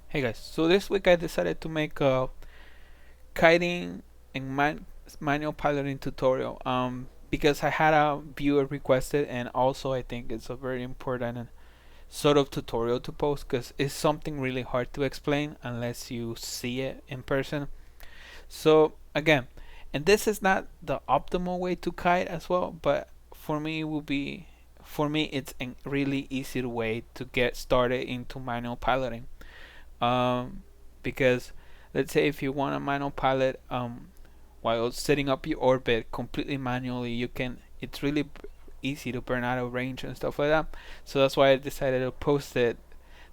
Hey guys, so this week I decided to make a kiting and manual piloting tutorial because I had a viewer request it, and also I think it's a very important sort of tutorial to post because it's something really hard to explain unless you see it in person. So again, and this is not the optimal way to kite as well, but for me it will be for me it's a really easy way to get started into manual piloting. um, because let's say if you want a manual pilot while setting up your orbit completely manually, you can. It's really easy to burn out of range and stuff like that. So that's why I decided to post it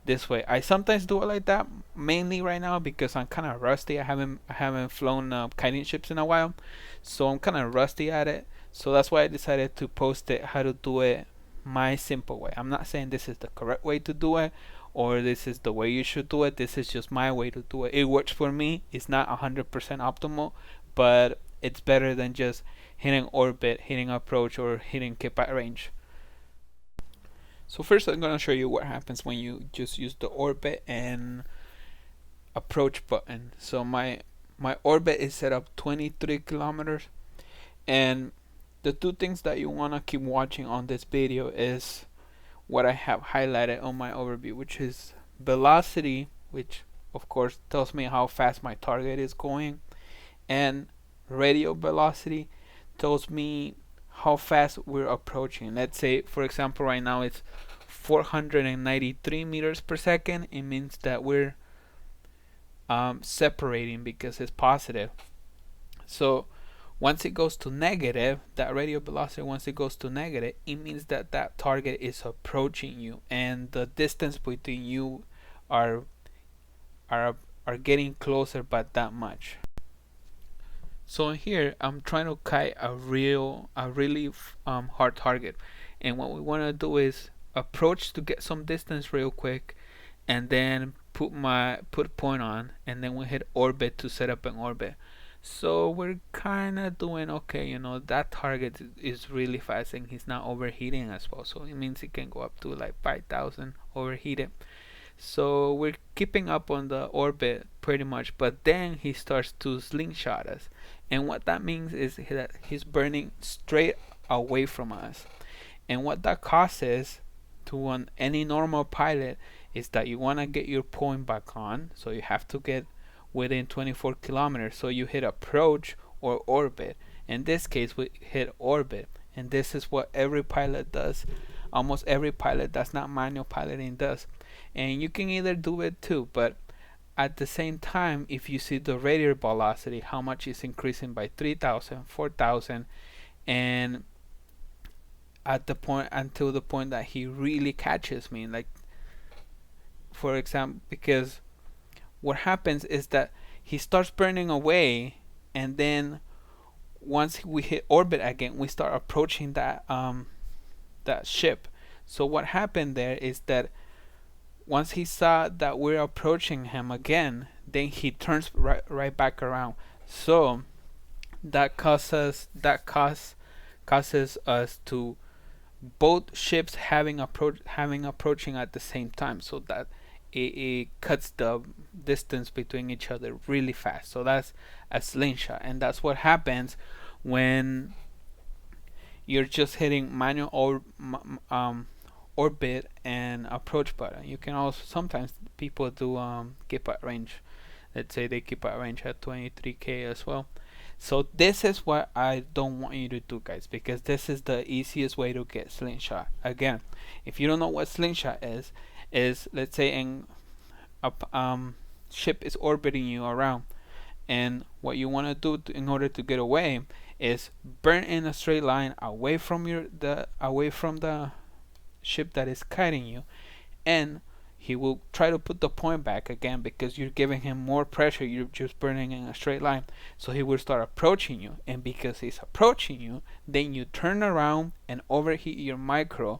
this way. I sometimes do it like that, mainly right now because I'm kind of rusty. I haven't flown kiting ships in a while, so I'm kind of rusty at it. So that's why I decided to post it how to do it my simple way. I'm not saying this is the correct way to do it or this is the way you should do it. This is just my way to do it. It works for me. It's not 100% optimal, but it's better than just hitting orbit, hitting approach, or hitting keep at range. So first I'm going to show you what happens when you just use the orbit and approach button. So my orbit is set up 23 kilometers, and the two things that you want to keep watching on this video is what I have highlighted on my overview, which is velocity, which of course tells me how fast my target is going, and radial velocity tells me how fast we're approaching. Let's say, for example, right now it's 493 meters per second. It means that we're separating because it's positive. So once it goes to negative, that radial velocity, once it goes to negative, it means that that target is approaching you, and the distance between you are are are getting closer by that much. So in here, I'm trying to kite a really hard target, and what we want to do is approach to get some distance real quick, and then put point on, and then we hit orbit to set up an orbit. So we're kind of doing okay, that target is really fast and he's not overheating as well. So it means it can go up to like 5,000 overheated. So we're keeping up on the orbit pretty much, but then he starts to slingshot us. And what that means is that he's burning straight away from us. And what that causes to any normal pilot is that you want to get your point back on, so you have to get within 24 kilometers. So you hit approach or orbit. In this case, we hit orbit, and this is what every pilot does. Almost every pilot that's not manual piloting does. And you can either do it too, but at the same time, if you see the radial velocity, how much is increasing by 3,000, 4,000, and at the point until the point that he really catches me, like for example, because what happens is that he starts burning away, and then once we hit orbit again, we start approaching that ship. So what happened there is that once he saw that we're approaching him again, then he turns right back around. So that causes us to both ships having approaching at the same time, so that it cuts the distance between each other really fast. So that's a slingshot, and that's what happens when you're just hitting manual or orbit and approach button. You can also sometimes people do keep at range. Let's say they keep at range at 23k as well. So this is what I don't want you to do, guys, because this is the easiest way to get slingshot. Again, if you don't know what slingshot is let's say a ship is orbiting you around, and what you want to do in order to get away is burn in a straight line away from the ship that is kiting you, and he will try to put the point back again because you're giving him more pressure. You're just burning in a straight line, so he will start approaching you, and because he's approaching you, then you turn around and overheat your micro,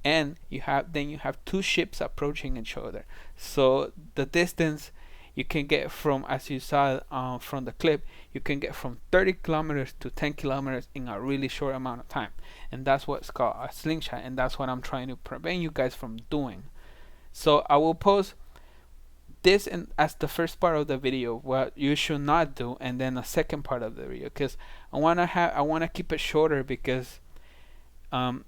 and you have two ships approaching each other. So the distance you can get from, as you saw from the clip, you can get from 30 kilometers to 10 kilometers in a really short amount of time, and that's what's called a slingshot, and that's what I'm trying to prevent you guys from doing. So I will post this and as the first part of the video, what you should not do, and then a second part of the video, because I wanna keep it shorter, because um,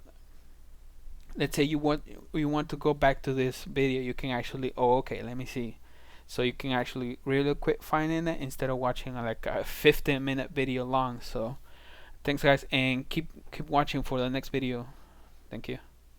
let's say you want to go back to this video, you can actually, oh, okay, let me see. So you can actually really quick finding it instead of watching like a 15-minute video long. So thanks guys, and keep watching for the next video. Thank you.